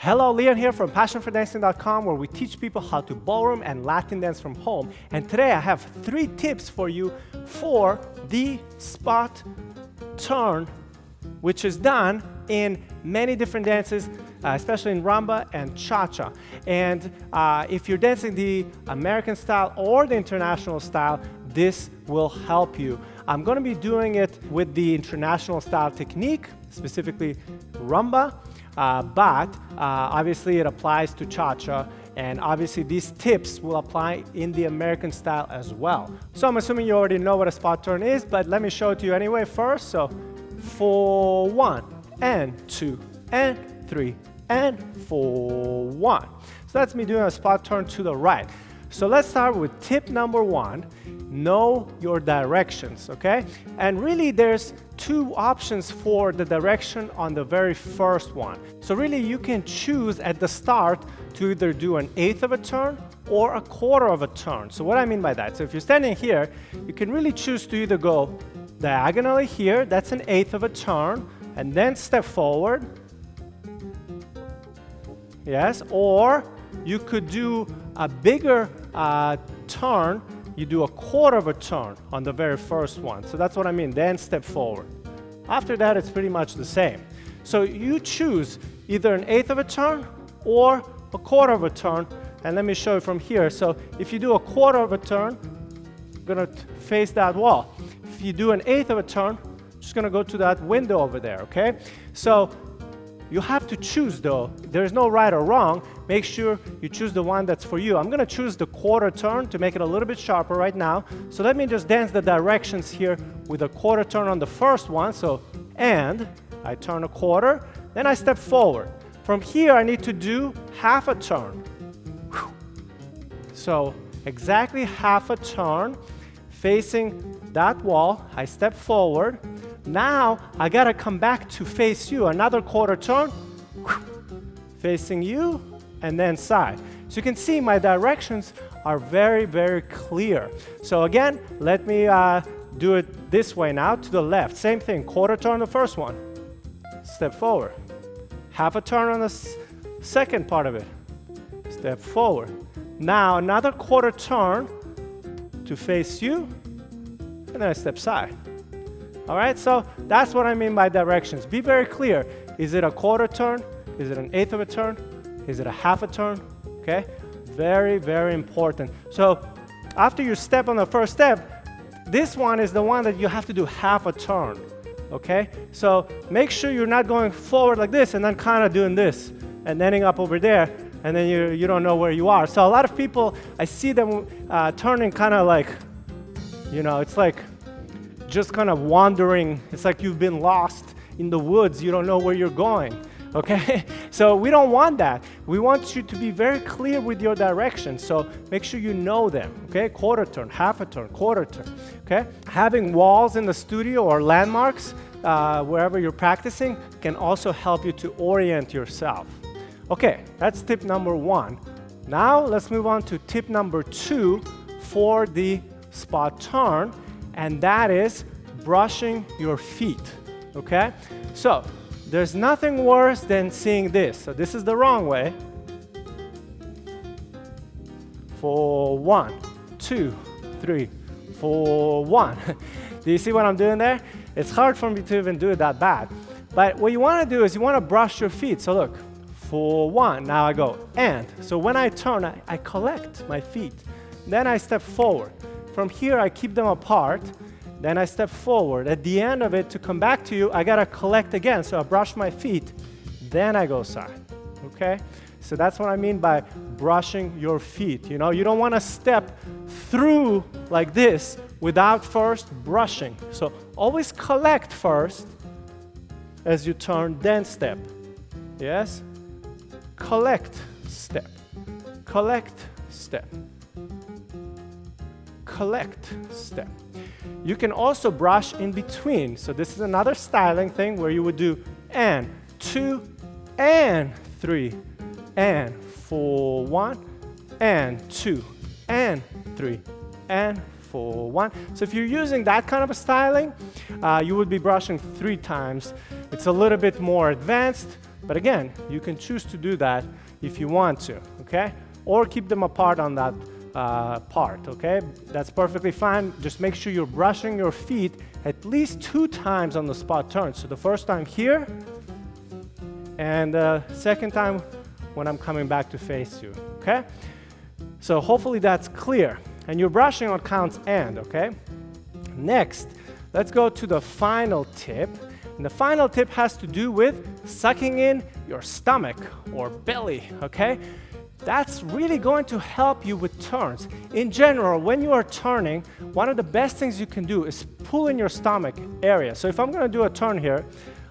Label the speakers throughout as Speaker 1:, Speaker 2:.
Speaker 1: Hello, Leon here from passionfordancing.com, where we teach people how to ballroom and Latin dance from home. And today I have 3 tips for you for the spot turn, which is done in many different dances, especially in Rumba and Cha-Cha. And if you're dancing the American style or the international style, this will help you. I'm going to be doing it with the international style technique, specifically Rumba. But obviously it applies to Cha-Cha, and obviously these tips will apply in the American style as well. So I'm assuming you already know what a spot turn is, but let me show it to you anyway first. So 4, 1, and 2, and 3, and 4, 1. So that's me doing a spot turn to the right. So let's start with tip number 1. Know your directions, okay? And really there's 2 options for the direction on the very first one. So really you can choose at the start to either do an 1/8 of a turn or a 1/4 of a turn. So what I mean by that, so if you're standing here, you can really choose to either go diagonally here, that's an 1/8 of a turn, and then step forward. Yes, or you could do a bigger turn. You do a 1/4 of a turn on the very first one. So that's what I mean, then step forward. After that, it's pretty much the same. So you choose either an 1/8 of a turn or a 1/4 of a turn. And let me show you from here. So if you do a 1/4 of a turn, I'm gonna face that wall. If you do an 1/8 of a turn, I'm just gonna go to that window over there, okay? So you have to choose though. There's no right or wrong. Make sure you choose the one that's for you. I'm gonna choose the 1/4 turn to make it a little bit sharper right now. So let me just dance the directions here with a 1/4 turn on the first one. So, and I turn a 1/4, then I step forward. From here, I need to do half a turn. So exactly half a turn facing that wall. I step forward. Now I gotta come back to face you. Another 1/4 turn, facing you, and then side. So you can see my directions are very, very clear. So again, let me do it this way now, to the left. Same thing, 1/4 turn the first one. Step forward. Half a turn on the second part of it. Step forward. Now another 1/4 turn to face you, and then I step side. All right, so that's what I mean by directions. Be very clear. Is it a 1/4 turn? Is it an 1/8 of a turn? Is it a half a turn? Okay, very, very important. So after you step on the first step, this one is the one that you have to do half a turn, okay? So make sure you're not going forward like this and then kind of doing this and ending up over there, and then you don't know where you are. So a lot of people, I see them turning kind of like, you know, it's like just kind of wandering. It's like you've been lost in the woods. You don't know where you're going, okay? So we don't want that. We want you to be very clear with your directions. So make sure you know them, okay? 1/4 turn, half a turn, 1/4 turn, okay? Having walls in the studio or landmarks wherever you're practicing can also help you to orient yourself. Okay, that's tip number 1. Now let's move on to tip number 2 for the spot turn. And that is brushing your feet, okay? So there's nothing worse than seeing this. So this is the wrong way. 4, 1, 2, 3, 4, 1. Do you see what I'm doing there? It's hard for me to even do it that bad. But what you want to do is you want to brush your feet. So look, 4, 1. Now I go, and. So when I turn, I collect my feet. Then I step forward. From here, I keep them apart. Then I step forward. At the end of it, to come back to you, I gotta collect again. So I brush my feet. Then I go side. Okay? So that's what I mean by brushing your feet. You know, you don't want to step through like this without first brushing. So always collect first as you turn, then step. Yes? Collect, step. Collect, step. Collect, step. You can also brush in between. So this is another styling thing where you would do and 2 and 3 and 4, 1 and 2 and 3 and 4, 1. So if you're using that kind of a styling, you would be brushing 3 times. It's a little bit more advanced. But again, you can choose to do that if you want to, okay? Or keep them apart on that part, okay? That's perfectly fine. Just make sure you're brushing your feet at least 2 times on the spot turn. So the first time here, and the second time when I'm coming back to face you, okay? So hopefully that's clear. And you're brushing on counts and, okay? Next, let's go to the final tip. And the final tip has to do with sucking in your stomach or belly, okay? That's really going to help you with turns. In general, when you are turning, one of the best things you can do is pull in your stomach area. So if I'm gonna do a turn here,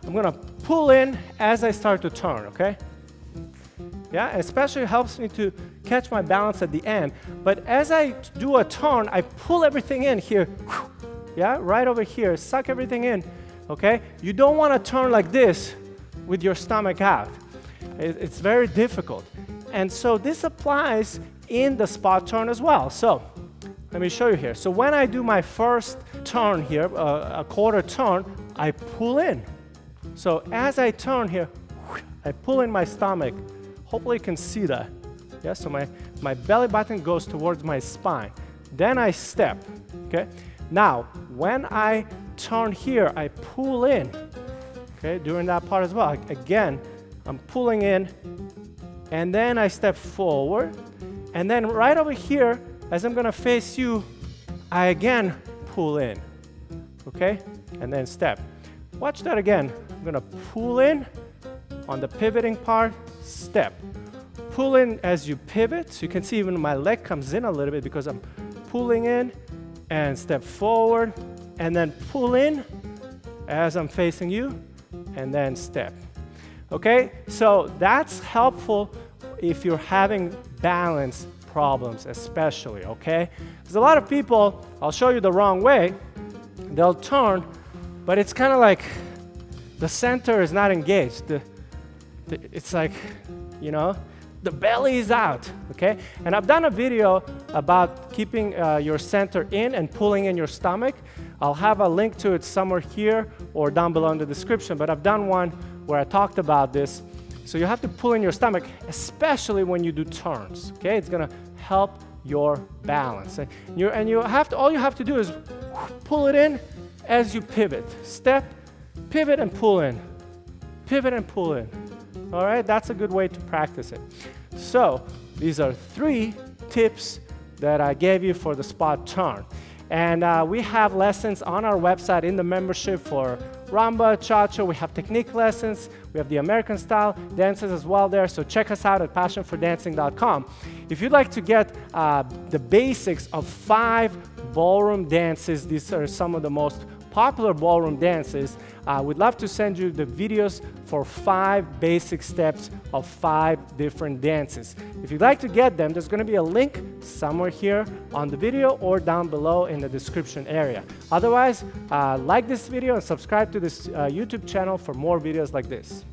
Speaker 1: I'm gonna pull in as I start to turn, okay? Yeah, especially helps me to catch my balance at the end. But as I do a turn, I pull everything in here. Yeah, right over here, suck everything in, okay? You don't wanna turn like this with your stomach out. It's very difficult. And so this applies in the spot turn as well. So let me show you here. So when I do my first turn here, a quarter turn, I pull in. So as I turn here, I pull in my stomach. Hopefully you can see that. Yeah, so my belly button goes towards my spine. Then I step, okay? Now, when I turn here, I pull in, okay, during that part as well. Again, I'm pulling in, and then I step forward. And then right over here, as I'm gonna face you, I again pull in, okay? And then step. Watch that again. I'm gonna pull in on the pivoting part, step. Pull in as you pivot. So you can see even my leg comes in a little bit because I'm pulling in and step forward, and then pull in as I'm facing you, and then step. Okay, so that's helpful if you're having balance problems especially, okay? There's a lot of people, I'll show you the wrong way, they'll turn, but it's kind of like the center is not engaged. It's like, you know, the belly is out, okay? And I've done a video about keeping your center in and pulling in your stomach. I'll have a link to it somewhere here or down below in the description, but I've done one where I talked about this. So you have to pull in your stomach, especially when you do turns, okay? It's gonna help your balance. And you have to, all you have to do is pull it in as you pivot. Step, pivot and pull in. Pivot and pull in. All right, that's a good way to practice it. So these are 3 tips that I gave you for the spot turn. And we have lessons on our website in the membership for Rumba, Cha-Cha. We have technique lessons. We have the American style dances as well there. So check us out at passionfordancing.com. If you'd like to get the basics of 5 ballroom dances, these are some of the most popular ballroom dances, we'd love to send you the videos for 5 basic steps of 5 different dances. If you'd like to get them, there's going to be a link somewhere here on the video or down below in the description area. Otherwise, like this video and subscribe to this YouTube channel for more videos like this.